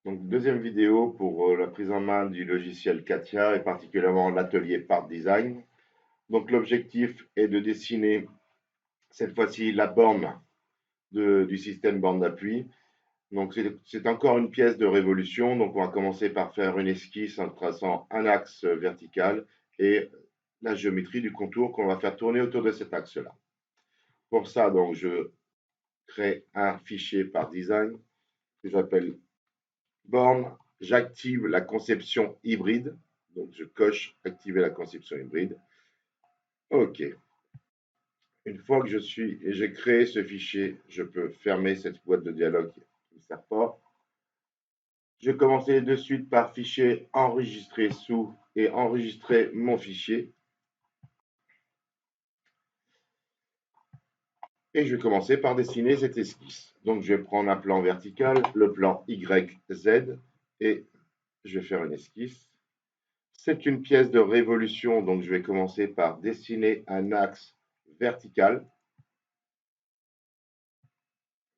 Donc, deuxième vidéo pour la prise en main du logiciel CATIA et particulièrement l'atelier Part Design. Donc, l'objectif est de dessiner cette fois-ci la borne du système borne d'appui. Donc, c'est encore une pièce de révolution. Donc, on va commencer par faire une esquisse en traçant un axe vertical et la géométrie du contour qu'on va faire tourner autour de cet axe-là. Pour ça, donc, je crée un fichier Part Design que j'appelle borne, j'active la conception hybride. Donc, je coche activer la conception hybride. OK. Une fois que j'ai créé ce fichier, je peux fermer cette boîte de dialogue qui ne sert pas. Je vais commencer de suite par fichier enregistrer sous et enregistrer mon fichier. Et je vais commencer par dessiner cette esquisse. Donc, je vais prendre un plan vertical, le plan YZ, et je vais faire une esquisse. C'est une pièce de révolution, donc je vais commencer par dessiner un axe vertical.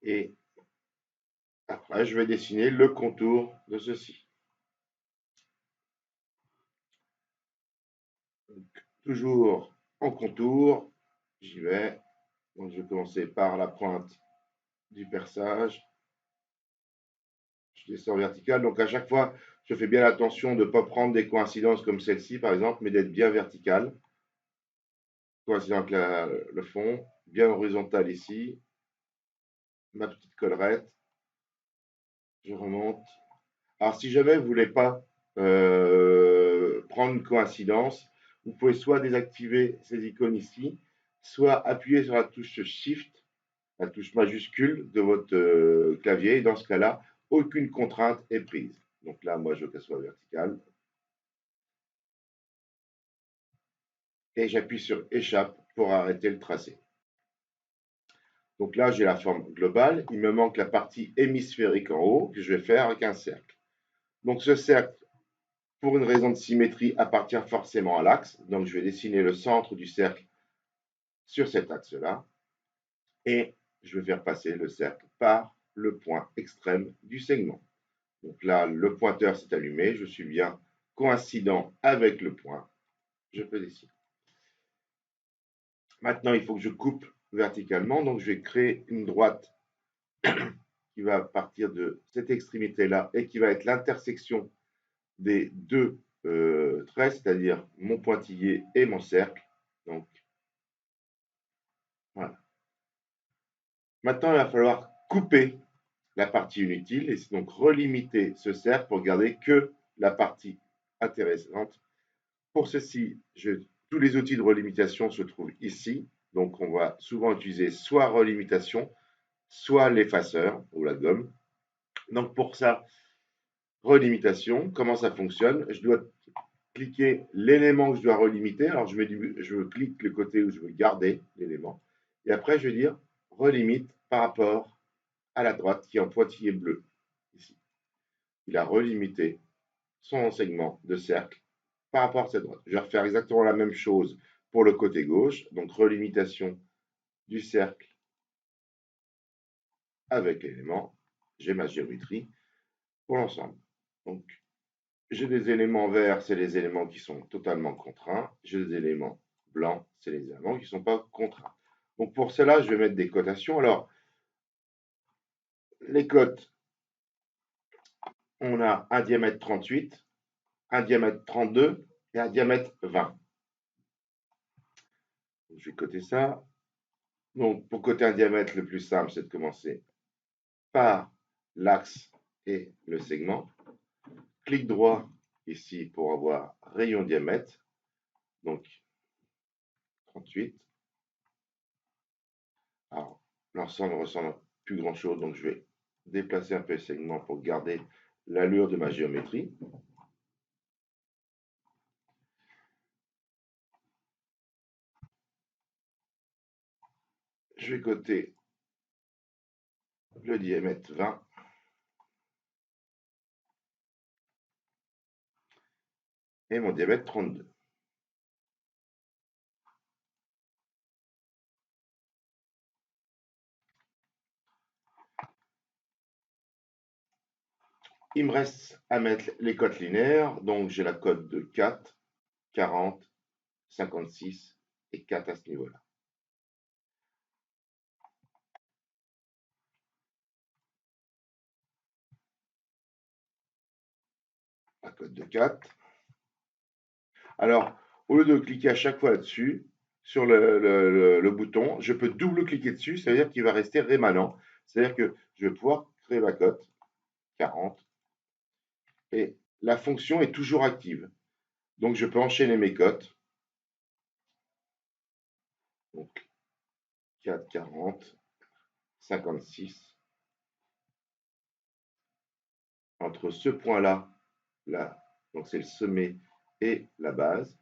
Et après, je vais dessiner le contour de ceci. Donc, toujours en contour, j'y vais. Donc, je vais commencer par la pointe du perçage. Je descends vertical. Donc, à chaque fois, je fais bien attention de ne pas prendre des coïncidences comme celle-ci, par exemple, mais d'être bien vertical. Coïncident avec le fond, bien horizontal ici. Ma petite collerette. Je remonte. Alors, si jamais vous ne voulez pas prendre une coïncidence, vous pouvez soit désactiver ces icônes ici, soit appuyer sur la touche Shift, la touche majuscule de votre clavier. Et dans ce cas-là, aucune contrainte est prise. Donc là, moi, je veux qu'elle soit verticale. Et j'appuie sur Échappe pour arrêter le tracé. Donc là, j'ai la forme globale. Il me manque la partie hémisphérique en haut que je vais faire avec un cercle. Donc ce cercle, pour une raison de symétrie, appartient forcément à l'axe. Donc, je vais dessiner le centre du cercle sur cet axe-là. Et je vais faire passer le cercle par le point extrême du segment. Donc là, le pointeur s'est allumé. Je suis bien coïncident avec le point. Je peux dessiner. Maintenant, il faut que je coupe verticalement. Donc, je vais créer une droite qui va partir de cette extrémité-là et qui va être l'intersection des deux traits, c'est-à-dire mon pointillé et mon cercle. Donc, voilà. Maintenant, il va falloir couper la partie inutile et donc relimiter ce cercle pour garder que la partie intéressante. Pour ceci, tous les outils de relimitation se trouvent ici. Donc, on va souvent utiliser soit relimitation, soit l'effaceur ou la gomme. Donc, pour ça, relimitation, comment ça fonctionne? Je dois cliquer l'élément que je dois relimiter. Alors, je clique le côté où je veux garder l'élément. Et après, je vais dire relimite par rapport à la droite qui est en pointillé bleu. Ici. Il a relimité son segment de cercle par rapport à cette droite. Je vais refaire exactement la même chose pour le côté gauche. Donc, relimitation du cercle avec l'élément. J'ai ma géométrie pour l'ensemble. Donc, j'ai des éléments verts, c'est les éléments qui sont totalement contraints. J'ai des éléments blancs, c'est les éléments qui ne sont pas contraints. Donc, pour cela, je vais mettre des cotations. Alors, les cotes, on a un diamètre 38, un diamètre 32 et un diamètre 20. Je vais coter ça. Donc, pour coter un diamètre, le plus simple, c'est de commencer par l'axe et le segment. Clic droit ici pour avoir rayon diamètre. Donc, 38. Alors, l'ensemble ne ressemble à plus grand chose, donc je vais déplacer un peu le segment pour garder l'allure de ma géométrie. Je vais coter le diamètre 20 et mon diamètre 32. Il me reste à mettre les cotes linéaires. Donc, j'ai la cote de 4, 40, 56 et 4 à ce niveau-là. La cote de 4. Alors, au lieu de cliquer à chaque fois là-dessus, sur le bouton, je peux double-cliquer dessus, ça veut dire qu'il va rester rémanent. C'est-à-dire que je vais pouvoir créer ma cote, 40, et la fonction est toujours active. Donc, je peux enchaîner mes cotes. Donc, 4, 40, 56. Entre ce point-là, là, donc c'est le sommet et la base.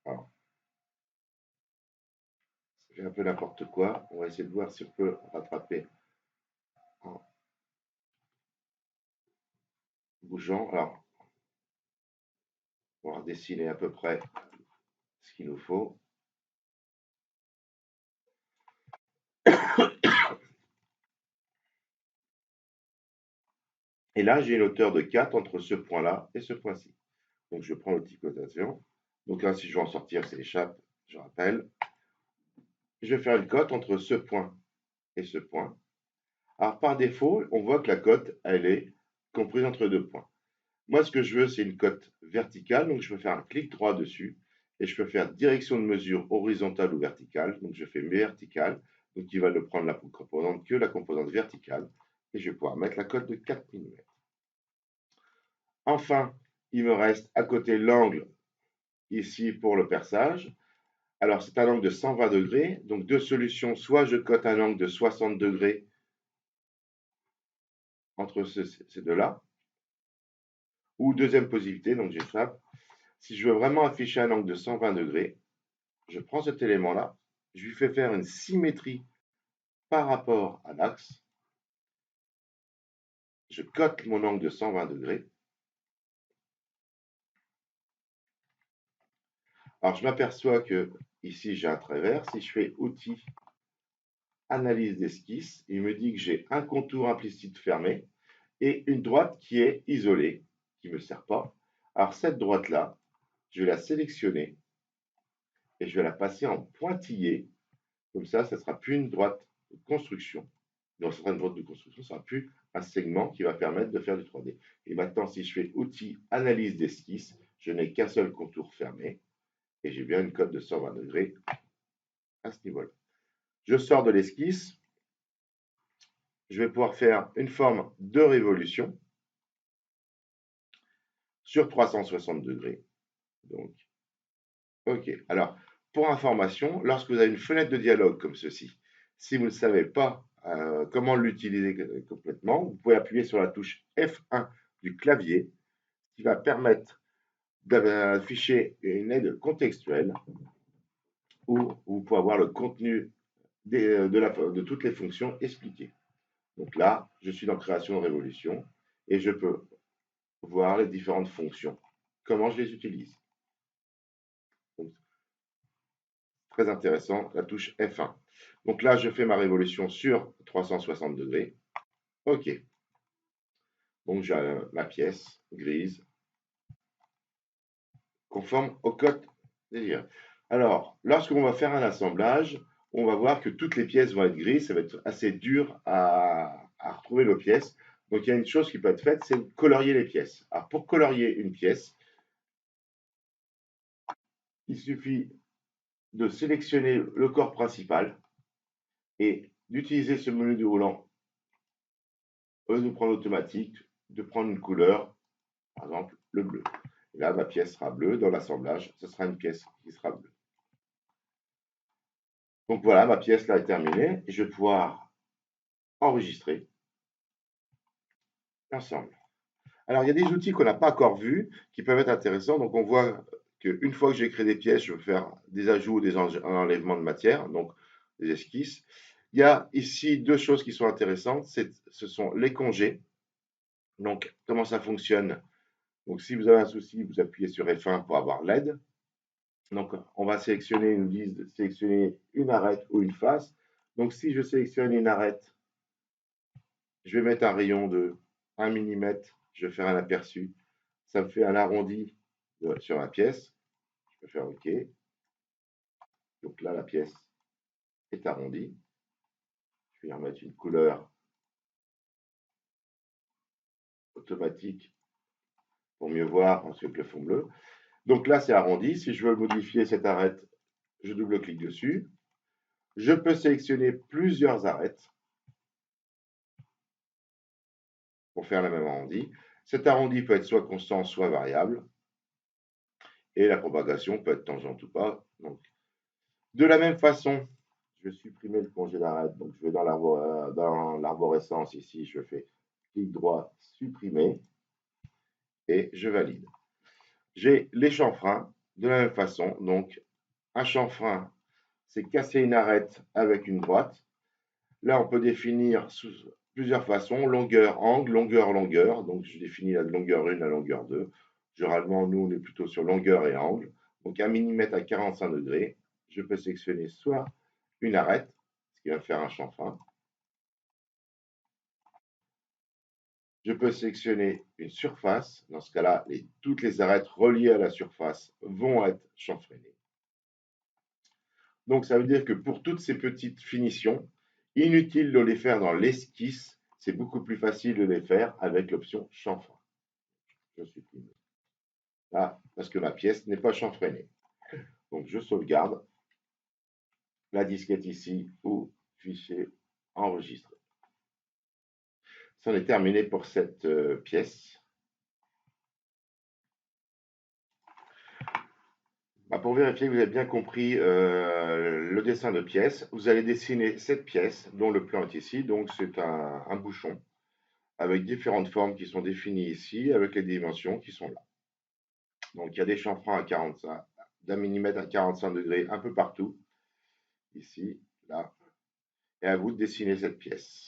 Alors, c'est un peu n'importe quoi. On va essayer de voir si on peut rattraper en bougeant. Alors, on va dessiner à peu près ce qu'il nous faut. Et là, j'ai une hauteur de 4 entre ce point-là et ce point-ci. Donc, je prends l'outil cotation. Donc là, si je veux en sortir, c'est l'échappe, je rappelle. Je vais faire une cote entre ce point et ce point. Alors, par défaut, on voit que la cote, elle est comprise entre deux points. Moi, ce que je veux, c'est une cote verticale. Donc, je peux faire un clic droit dessus. Et je peux faire direction de mesure horizontale ou verticale. Donc, je fais verticale. Donc, il va ne prendre la composante que la composante verticale. Et je vais pouvoir mettre la cote de 4 mm. Enfin, il me reste à côté l'angle ici pour le perçage. Alors, c'est un angle de 120 degrés. Donc, deux solutions. Soit je cote un angle de 60 degrés entre ces deux-là. Ou deuxième possibilité, donc j'échappe. Si je veux vraiment afficher un angle de 120 degrés, je prends cet élément-là, je lui fais faire une symétrie par rapport à l'axe. Je cote mon angle de 120 degrés. Alors, je m'aperçois que ici, j'ai un travers. Si je fais Outils, Analyse d'esquisse, il me dit que j'ai un contour implicite fermé et une droite qui est isolée, qui ne me sert pas. Alors, cette droite-là, je vais la sélectionner et je vais la passer en pointillé. Comme ça ne sera plus une droite de construction. Donc, ce sera une droite de construction, ce ne sera plus un segment qui va permettre de faire du 3D. Et maintenant, si je fais Outils, Analyse d'esquisse, je n'ai qu'un seul contour fermé et j'ai bien une cote de 120 degrés à ce niveau-là. Je sors de l'esquisse. Je vais pouvoir faire une forme de révolution sur 360 degrés. Donc, OK. Alors, pour information, lorsque vous avez une fenêtre de dialogue comme ceci, si vous ne savez pas comment l'utiliser complètement, vous pouvez appuyer sur la touche F1 du clavier qui va permettre d'afficher une aide contextuelle où vous pouvez avoir le contenu de toutes les fonctions expliquées. Donc là, je suis dans création de révolution et je peux voir les différentes fonctions, comment je les utilise. Donc, très intéressant, la touche F1. Donc là, je fais ma révolution sur 360 degrés. OK. Donc j'ai ma pièce grise conforme au code désiré. Alors, lorsqu'on va faire un assemblage, on va voir que toutes les pièces vont être grises. Ça va être assez dur à retrouver nos pièces. Donc il y a une chose qui peut être faite, c'est de colorier les pièces. Alors pour colorier une pièce, il suffit de sélectionner le corps principal et d'utiliser ce menu déroulant au lieu de prendre automatique, de prendre une couleur, par exemple le bleu. Et là, ma pièce sera bleue. Dans l'assemblage, ce sera une pièce qui sera bleue. Donc voilà, ma pièce là est terminée. Je vais pouvoir enregistrer l'ensemble. Alors, il y a des outils qu'on n'a pas encore vus qui peuvent être intéressants. Donc, on voit qu'une fois que j'ai créé des pièces, je peux faire des ajouts ou des enlèvements de matière, donc des esquisses. Il y a ici deux choses qui sont intéressantes. Ce sont les congés. Donc, comment ça fonctionne? Donc, si vous avez un souci, vous appuyez sur F1 pour avoir l'aide. Donc, on va sélectionner, ils nous disent de sélectionner une arête ou une face. Donc, si je sélectionne une arête, Je vais mettre un rayon de 1 mm, je vais faire un aperçu. Ça me fait un arrondi sur la pièce. Je peux faire OK. Donc là, la pièce est arrondie. Je vais y remettre une couleur automatique pour mieux voir ensuite le fond bleu. Donc là, c'est arrondi. Si je veux modifier cette arête, je double-clique dessus. Je peux sélectionner plusieurs arêtes pour faire la même arrondi. Cet arrondi peut être soit constant, soit variable. Et la propagation peut être tangente ou pas. Donc, de la même façon, je vais supprimer le congé d'arête. Donc, je vais dans l'arborescence ici, je fais clic droit, supprimer, et je valide. J'ai les chanfreins de la même façon. Donc, un chanfrein, c'est casser une arête avec une droite. Là, on peut définir sous plusieurs façons, longueur, angle, longueur, longueur. Donc, je définis la longueur 1, la longueur 2. Généralement, nous, on est plutôt sur longueur et angle. Donc, 1 mm à 45 degrés. Je peux sélectionner soit une arête, ce qui va faire un chanfrein. Je peux sélectionner une surface. Dans ce cas-là, toutes les arêtes reliées à la surface vont être chanfreinées. Donc, ça veut dire que pour toutes ces petites finitions, inutile de les faire dans l'esquisse, c'est beaucoup plus facile de les faire avec l'option chanfrein. Je supprime là parce que ma pièce n'est pas chanfreinée. Donc, je sauvegarde la disquette ici ou fichier enregistré. C'en est terminé pour cette pièce. Pour vérifier que vous avez bien compris le dessin de pièce, vous allez dessiner cette pièce dont le plan est ici. Donc, c'est un bouchon avec différentes formes qui sont définies ici, avec les dimensions qui sont là. Donc, il y a des chanfreins à 45, d'un millimètre à 45 degrés un peu partout, ici, là. Et à vous de dessiner cette pièce.